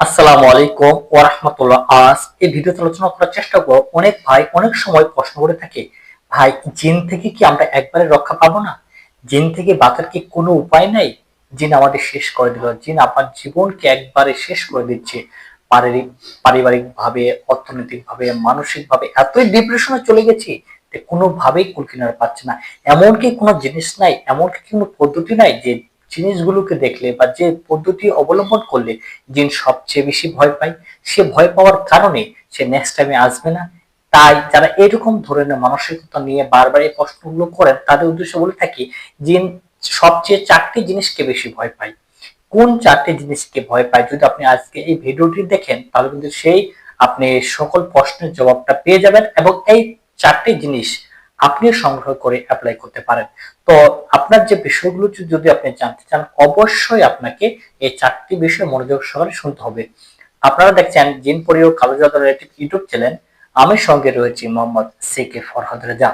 আসসালামু আলাইকুম ওয়া রাহমাতুল্লাহ। আজ এই ভিডিওতে আলোচনা করার চেষ্টা করব, অনেক ভাই অনেক সময় প্রশ্ন করে থাকে, ভাই জিন থেকে কি আমরা একবারে রক্ষা পাবো না? জিন থেকে বাঁচার কি কোনো উপায় নাই? জিন আমাদের শেষ করে দিল, জিন আমার জীবনকে একবারে শেষ করে দিচ্ছে। পারিবারিক ভাবে, অর্থনৈতিক ভাবে, মানসিক ভাবে এতই ডিপ্রেশনে চলে গেছি যে কোনোভাবেই কুল কিনারা পাচ্ছে না। এমনকি কোনো জিনিস নাই, এমনকি কোনো পদ্ধতি নাই যে জিনিসগুলোকে দেখলে বা যে পদ্ধতি অবলম্বন করলে জিন সবচেয়ে বেশি ভয় পায়। সে ভয় পাওয়ার কারণে সে নেক্সট টাইমে আসবে না। তাই যারা এরকম ধরনের মানসিকতা নিয়ে বারবার এই প্রশ্নগুলো করেন, তাদের উদ্দেশ্য বলে থাকি, জিন সবচেয়ে 4টি জিনিসকে বেশি ভয় পায়। কোন 4টি জিনিসকে ভয় পায়? যদি আপনি আজকে এই ভিডিওটি দেখেন, তাহলে কিন্তু সেই আপনি সকল প্রশ্নের জবাবটা পেয়ে যাবেন এবং এই 4টি জিনিস আপনি সংগ্রহ করে অ্যাপ্লাই করতে পারেন। তো আপনার যে বিষয়গুলো যদি আপনি জানতে চান, অবশ্যই আপনাকে এই 4টি বিষয় মনোযোগ সহকারে শুনতে হবে। আপনারা দেখছেন জিন পরি ও কালো জাদুর একটি ইউটিউব চ্যানেল। আমি সঙ্গে রয়েছি মোহাম্মদ সিকে ফরহাদ রেজা।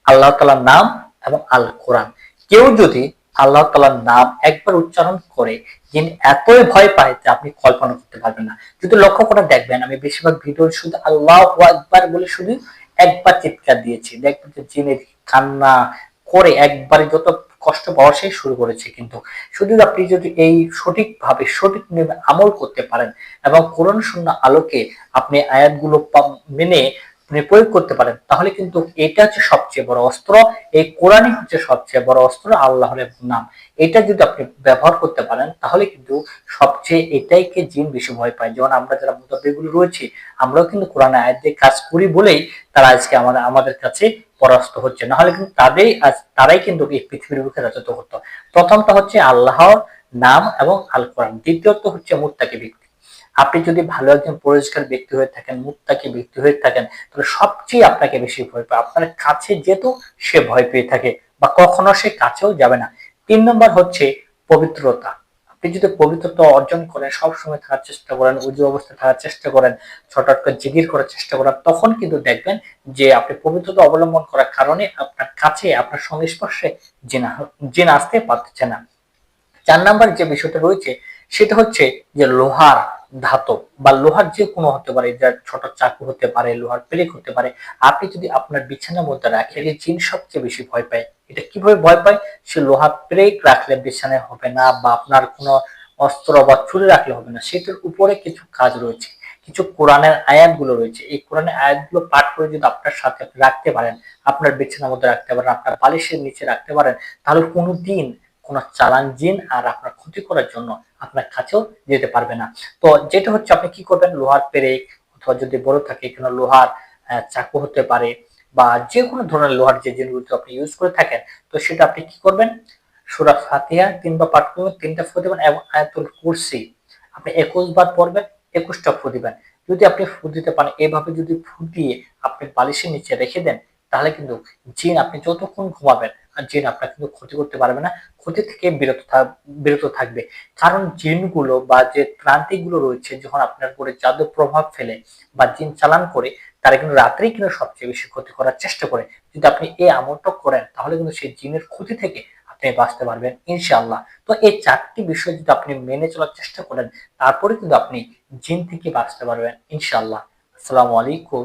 আল্লাহ তাআলার নাম এবং আল কোরআন। কেউ যদি আল্লাহ তাআলার নাম একবার উচ্চারণ করে, জিন এতই ভয় পায় যে আপনি কল্পনা করতে পারবেন না। যদি লক্ষ্য করে দেখবেন, আমি বেশিরভাগ ভিডিও শুধু আল্লাহু আকবার বলে শুধু একবার চিৎকার দিয়েছি, দেখবেন যে জিনের কান্না করে একবারে যত কষ্ট পাওয়া সেই শুরু করেছে। কিন্তু শুধু আপনি যদি এই সঠিকভাবে সঠিক নিয়মে আমল করতে পারেন এবং কোরআন সুন্নাহ আলোকে আপনি আয়াতগুলো মেনে আপনি প্রয়োগ করতে পারেন, তাহলে কিন্তু এটা হচ্ছে সবচেয়ে বড় অস্ত্র। এই কোরআনই হচ্ছে সবচেয়ে বড় অস্ত্র, আল্লাহর নাম। এটা যদি আপনি ব্যবহার করতে পারেন, তাহলে কিন্তু সবচেয়ে এটাইকে জিন বেশি ভয় পায়। যেমন আমরা যারা মুতাব্বিগুলো রয়েছি, আমরাও কিন্তু কোরআন আয়াত দিয়ে কাজ করি বলেই তারা আজকে আমাদের কাছে পরাস্ত হচ্ছে। না হলে কিন্তু তারাই কিন্তু এই পৃথিবীর বুকে রাজত্ব করতো। প্রথমটা হচ্ছে আল্লাহর নাম এবং আল কোরআন। দ্বিতীয়ত হচ্ছে মুত্তাকি ব্যক্তি। আপনি যদি ভালো একজন পরিষ্কার ব্যক্তি হয়ে থাকেন, মুত্তাকি ব্যক্তি হয়ে থাকেন, তাহলে সবচেয়ে আপনাকে বেশি ভয় পায়। আপনার কাছে যেত সে ভয় পেয়ে থাকে বা কখনো সে কাছেও যাবে না। 3 নম্বর হচ্ছে পবিত্রতা। আপনি যদি পবিত্রতা অর্জন করেন, সবসময় থাকার চেষ্টা করেন, উজু অবস্থায় থাকার চেষ্টা করেন, হঠাৎ করে জিকির করার চেষ্টা করেন, তখন কিন্তু দেখবেন যে আপনি পবিত্রতা অবলম্বন করার কারণে আপনার কাছে, আপনার সংস্পর্শে জিন আসতে পারছে না। 4 নাম্বার যে বিষয়টা রয়েছে সেটা হচ্ছে যে লোহার ধাতব বা লোহার যে কোনো হতে পারে, যা ছোট চাকু হতে পারে, লোহার পেরেক হতে পারে। আপনি যদি আপনার বিছানার মধ্যে রাখেন, এই জিন সবচেয়ে বেশি ভয় পায়। এটা কিভাবে ভয় পায়? সে লোহার পেরেক রাখলে বিছানায় হবে না, বা আপনার কোনো অস্ত্র বা ছুরি রাখলে হবে না। সেটার উপরে কিছু কাজ রয়েছে, কিছু কোরআনের আয়াতগুলো রয়েছে। এই কোরআনের আয়াতগুলো পাঠ করে যদি আপনার সাথে আপনি রাখতে পারেন, আপনার বিছানার মধ্যে রাখতে পারেন, আপনার বালিশের নিচে রাখতে পারেন, তাহলে কোনোদিন কোন চালান জিন আর আপনার ক্ষতি করার জন্য আপনার কাছেও যেতে পারবে না। তো যেটা হচ্ছে, আপনি কি করবেন, লোহার পেরেক অথবা যদি বড় থাকে এখানে লোহার চাকু হতে পারে, বা যে কোনো ধরনের লোহার যে জিনিসগুলো আপনি ইউজ করে থাকেন, তো সেটা আপনি কি করবেন, সূরা ফাতিহা 3 বার পাঠ করবেন, 3টা ফু দিবেন এবং আয়াতুল কুরসি আপনি 21 বার পড়বেন, 21টা ফু দিবেন। যদি আপনি ফু দিতে পারেন, এভাবে যদি ফু দিয়ে আপনি বালিশের নিচে রেখে দেন, তাহলে কিন্তু জিন আপনি যতক্ষণ ঘুমাবেন আর জিন আপনার কিন্তু ক্ষতি করতে পারবে না, ক্ষতি থেকে বিরত থাকবে। কারণ জিনগুলো বা যে ত্রান্তিকগুলো রয়েছে, যখন আপনার উপরে জাদু প্রভাব ফেলে বা জিন চালান করে, তারা কিন্তু রাত্রেই কিন্তু সবচেয়ে বেশি ক্ষতি করার চেষ্টা করে। যদি আপনি এই আমলটা করেন, তাহলে কিন্তু সেই জিনের ক্ষতি থেকে আপনি বাঁচতে পারবেন ইনশাআল্লাহ। তো এই 4টি বিষয় যদি আপনি মেনে চলার চেষ্টা করেন, তারপরে কিন্তু আপনি জিন থেকে বাঁচতে পারবেন ইনশাআল্লাহ। আসসালামু আলাইকুম।